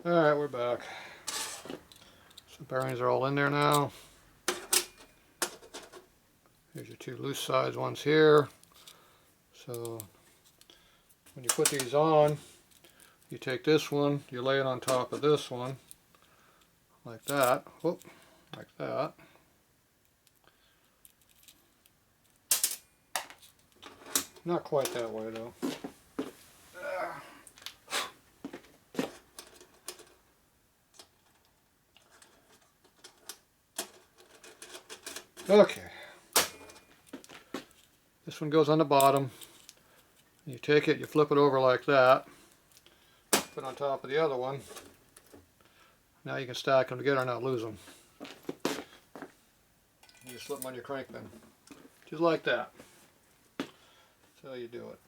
Alright, we're back. So bearings are all in there now. Here's your two loose sides, one's here. So when you put these on, you take this one, you lay it on top of this one, like that. Whoop, like that. Not quite that way though. Okay. This one goes on the bottom. You take it, you flip it over like that. Put it on top of the other one. Now you can stack them together and not lose them. You just slip them on your crank pin. Just like that. That's how you do it.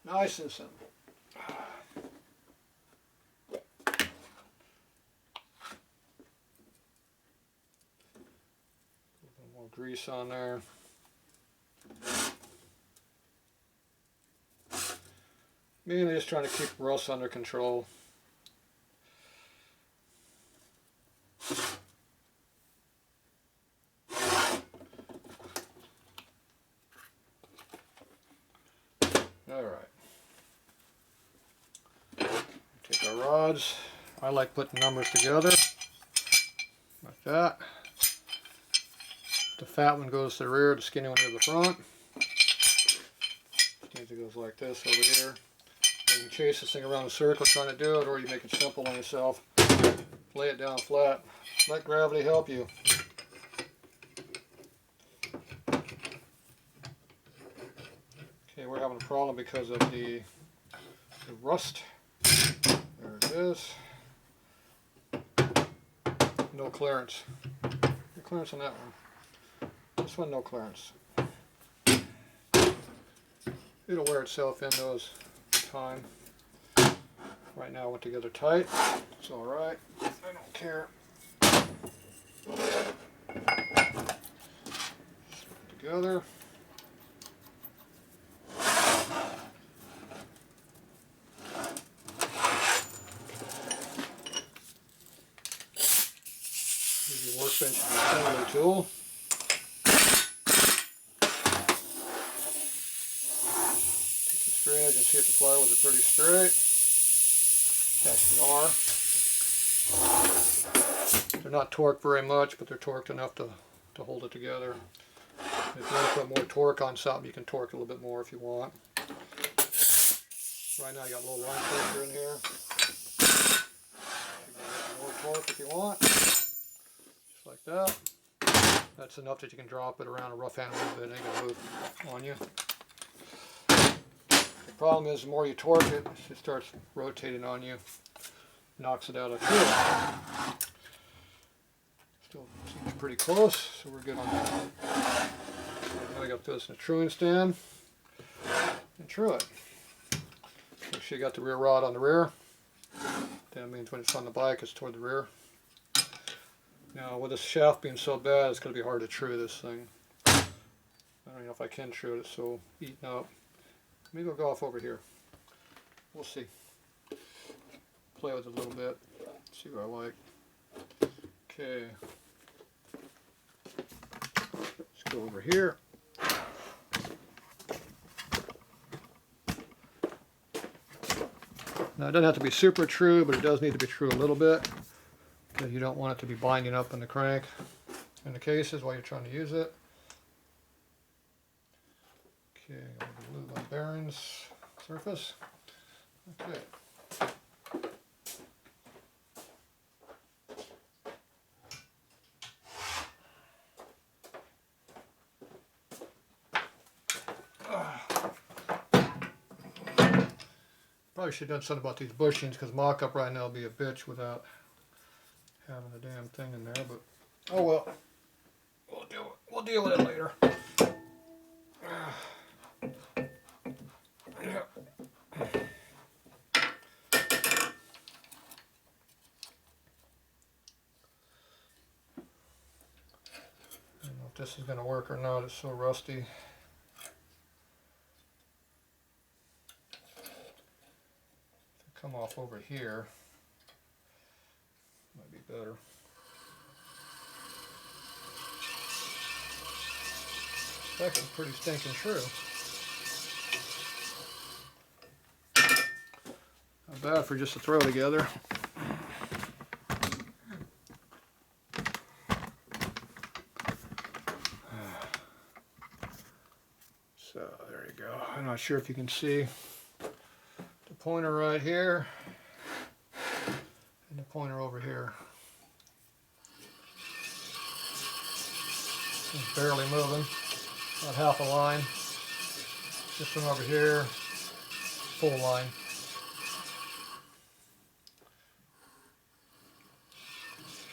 Nice and simple. More grease on there. Mainly just trying to keep rust under control. Alright. Take our rods. I like putting numbers together. Like that. The fat one goes to the rear, the skinny one to the front. It goes like this over here. You can chase this thing around in circles trying to do it, or you make it simple on yourself. Lay it down flat. Let gravity help you. Okay, we're having a problem because of the rust. There it is. No clearance. No clearance on that one. This one, no clearance. It'll wear itself in those time. Right now it went together tight. It's alright. I don't care. Together. Use your workbench assembly tool. Straight. I can see that the flywheels are pretty straight. Yes, they are. They're not torqued very much, but they're torqued enough to hold it together. If you want to put more torque on something, you can torque it a little bit more if you want. Right now I got a little line pressure in here. You can get more torque if you want. Just like that. That's enough that you can drop it around a rough hand a little bit and it ain't going to move on you. The problem is the more you torque it, it starts rotating on you, knocks it out of gear. Still seems pretty close, so we're good on that. Now I got to put this in a truing stand and true it. Make sure you got the rear rod on the rear. That means when it's on the bike, it's toward the rear. Now with this shaft being so bad, it's going to be hard to true this thing. I don't know if I can true it, it's so eaten up. Maybe I'll go off over here. We'll see. Play with it a little bit. See what I like. Okay. Let's go over here. Now it doesn't have to be super true, but it does need to be true a little bit. Because you don't want it to be binding up in the crank in the cases while you're trying to use it. Okay, I'm going to glue my bearings surface. Okay. Probably should have done something about these bushings because mock-up right now will be a bitch without having the damn thing in there, but oh well. We'll deal with it later. I don't know if this is going to work or not, it's so rusty. Come off over here. Might be better. That's pretty stinking true. Not bad for just to throw together. So there you go. I'm not sure if you can see the pointer right here and the pointer over here. It's barely moving, about half a line. This one over here, full line.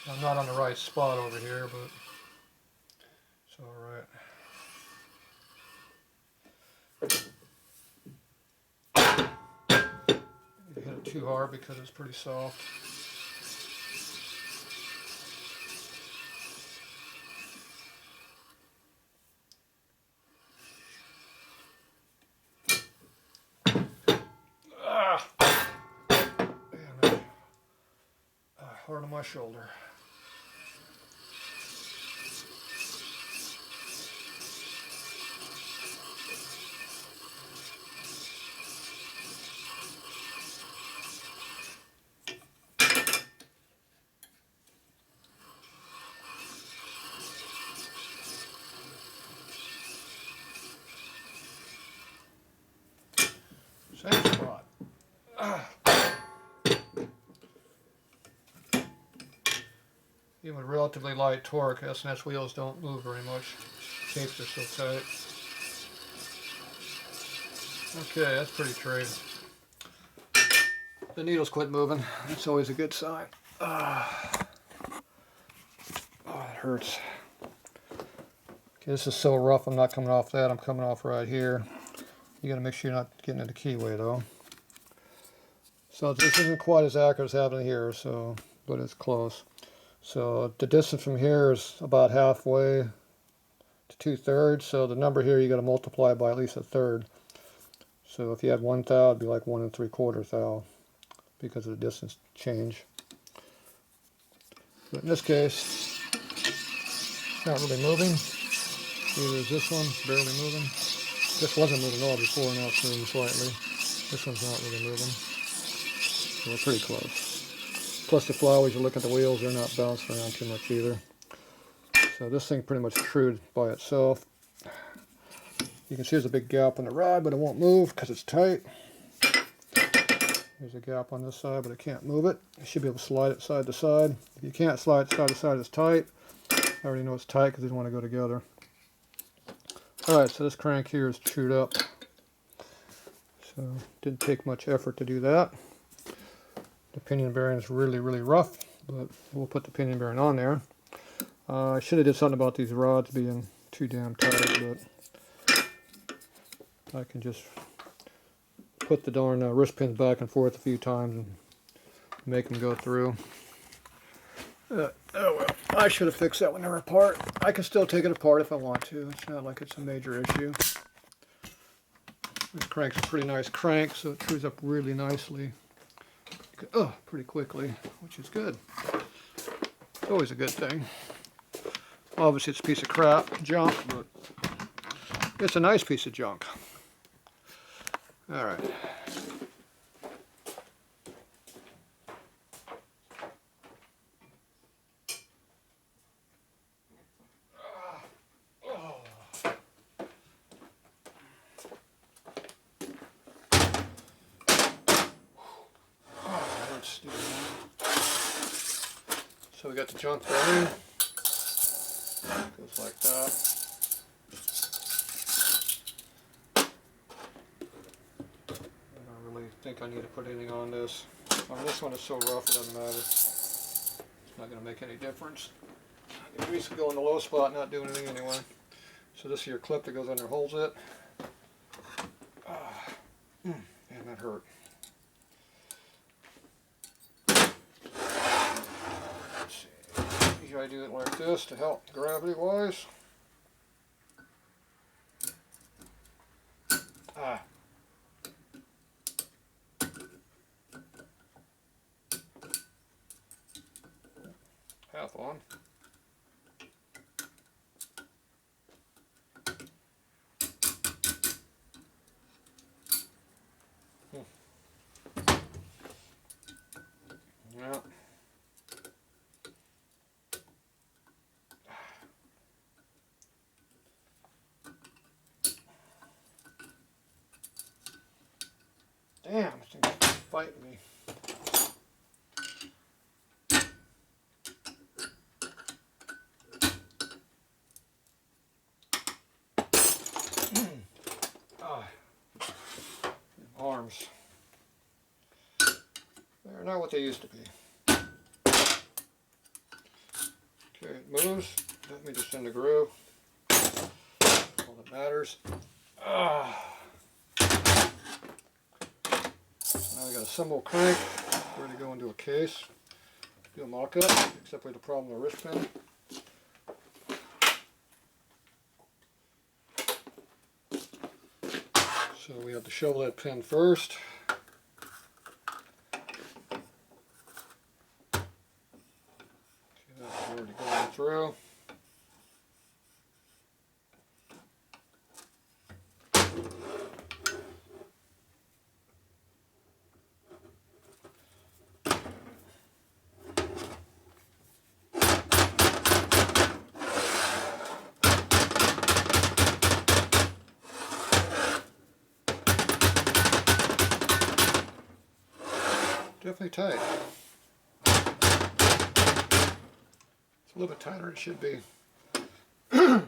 I'm not on the right spot over here, but it's all right. You hit it too hard because it's pretty soft. Ah! Damn it. Hard on my shoulder. Same spot. Even with relatively light torque, S&S wheels don't move very much. Tapes are so tight. Okay, that's pretty true. The needles quit moving. That's always a good sign. Oh, that hurts. Okay, this is so rough. I'm not coming off that. I'm coming off right here. You got to make sure you're not getting in the keyway though. So this isn't quite as accurate as happening here, so but it's close. So the distance from here is about halfway to 2/3. So the number here you got to multiply by at least 1/3. So if you had 1 thou, it'd be like 1 3/4 thou because of the distance change. But in this case, it's not really moving. Either is this one barely moving. This wasn't moving at all before, now it's moving slightly. This one's not really moving. So we're pretty close. Plus the flywheels, you look at the wheels, they're not bouncing around too much either. So this thing pretty much trued by itself. You can see there's a big gap on the rod, but it won't move because it's tight. There's a gap on this side, but I can't move it. I should be able to slide it side to side. If you can't slide it side to side, it's tight. I already know it's tight because they want to go together. Alright, so this crank here is chewed up. So didn't take much effort to do that. The pinion bearing is really, really rough, but we'll put the pinion bearing on there. I should have did something about these rods being too damn tight, but I can just put the darn wrist pins back and forth a few times and make them go through. Oh well, I should have fixed that when they were apart. I can still take it apart if I want to. It's not like it's a major issue. This crank's a pretty nice crank, so it trues up really nicely. Pretty quickly, which is good. It's always a good thing. Obviously it's a piece of crap, junk, but it's a nice piece of junk. Alright. So we got the junk bearing. Goes like that. I don't really think I need to put anything on this. This one is so rough it doesn't matter. It's not going to make any difference. The grease will go in the low spot, not do anything anyway. So this is your clip that goes under holds it. Man, that hurt. I do it like this to help gravity wise. half on. Yeah. Damn, this thing's fighting me. Arms. They're not what they used to be. Okay, it moves. Let me just in the groove. All that matters. So now we got a cymbal crank ready to go into a case. Do a mock-up, except for the problem with the wrist pin. So we have to shovel that pin first. Okay, that's already going through. Definitely tight. It's a little bit tighter than it should be. Okay,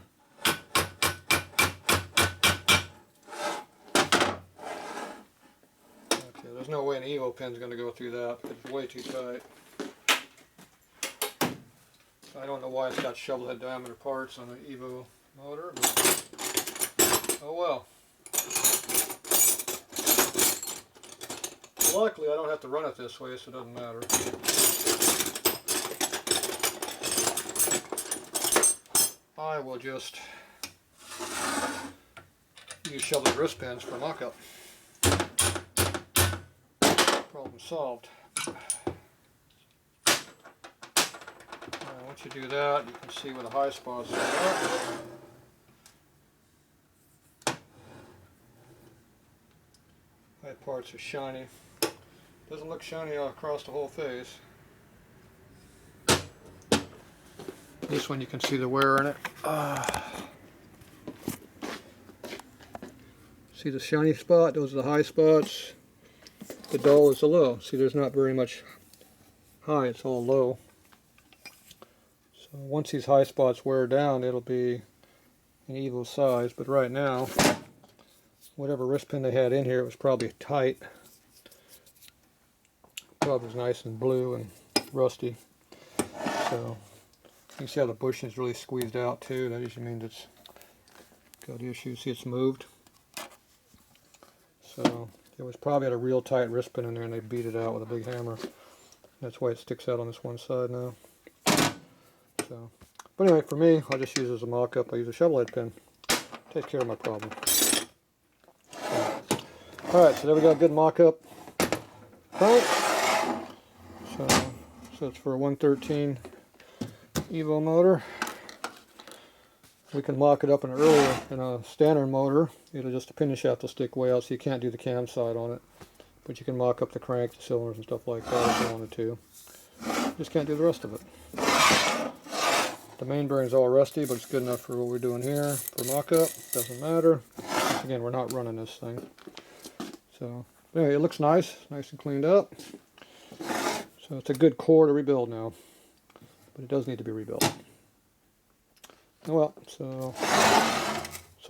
there's no way an Evo pin's going to go through that. It's way too tight. I don't know why it's got shovel head diameter parts on an Evo motor, but oh well. Luckily, I don't have to run it this way, so it doesn't matter. I will just use shovel wrist pins for mock-up. Problem solved. Once you do that, you can see where the high spots are. High parts are shiny. Doesn't look shiny across the whole face. This one you can see the wear in it. See the shiny spot? Those are the high spots. The dull is the low. See, there's not very much high, it's all low. So once these high spots wear down, it'll be an Evo size, but right now, whatever wrist pin they had in here, it was probably tight. Probably was nice and blue and rusty. So you can see how the bushing is really squeezed out too. That usually means it's got issues. See, it's moved. So it was probably at a real tight wrist pin in there and they beat it out with a big hammer. That's why it sticks out on this one side now. So, but anyway, for me, I'll just use it as a mock-up. I use a shovel head pin. Take care of my problem. Alright, so there we got a good mock-up crank. So it's for a 113 Evo motor. We can mock it up in a standard motor. It'll just, the pinion shaft will stick way out, so you can't do the cam side on it. But you can mock up the crank, the cylinders and stuff like that if you wanted to. Just can't do the rest of it. The main bearing's all rusty, but it's good enough for what we're doing here for mock-up. Doesn't matter. Once again, we're not running this thing. So, anyway, it looks nice and cleaned up. So it's a good core to rebuild now, but it does need to be rebuilt. Oh well, so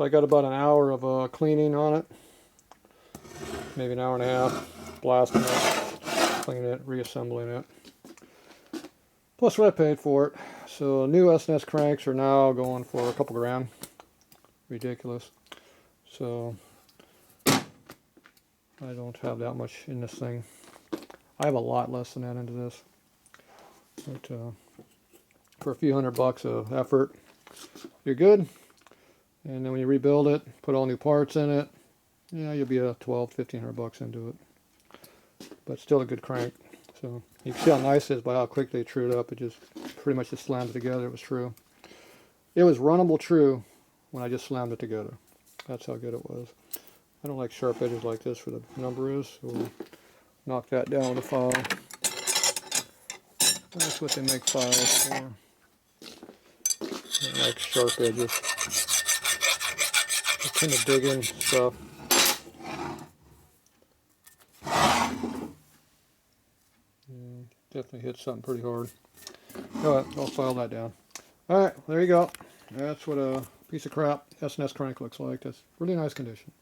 I got about an hour of cleaning on it, maybe an hour and a half, blasting it, cleaning it, reassembling it. Plus what I paid for it. So new S&S cranks are now going for a couple grand. Ridiculous. So I don't have that much in this thing. I have a lot less than that into this. But for a few $100 of effort, you're good. And then when you rebuild it, put all new parts in it, yeah, you'll be $1,200–1,500 into it. But still a good crank. So you can see how nice it is by how quickly it trued up. It just pretty much just slammed it together. It was true. It was runnable true when I just slammed it together. That's how good it was. I don't like sharp edges like this where the number is, so we'll knock that down with a file. That's what they make files for. They like sharp edges. They tend to dig in stuff. Yeah, definitely hit something pretty hard. Alright, I'll file that down. Alright, there you go. That's what a piece of crap S&S crank looks like. That's really nice condition.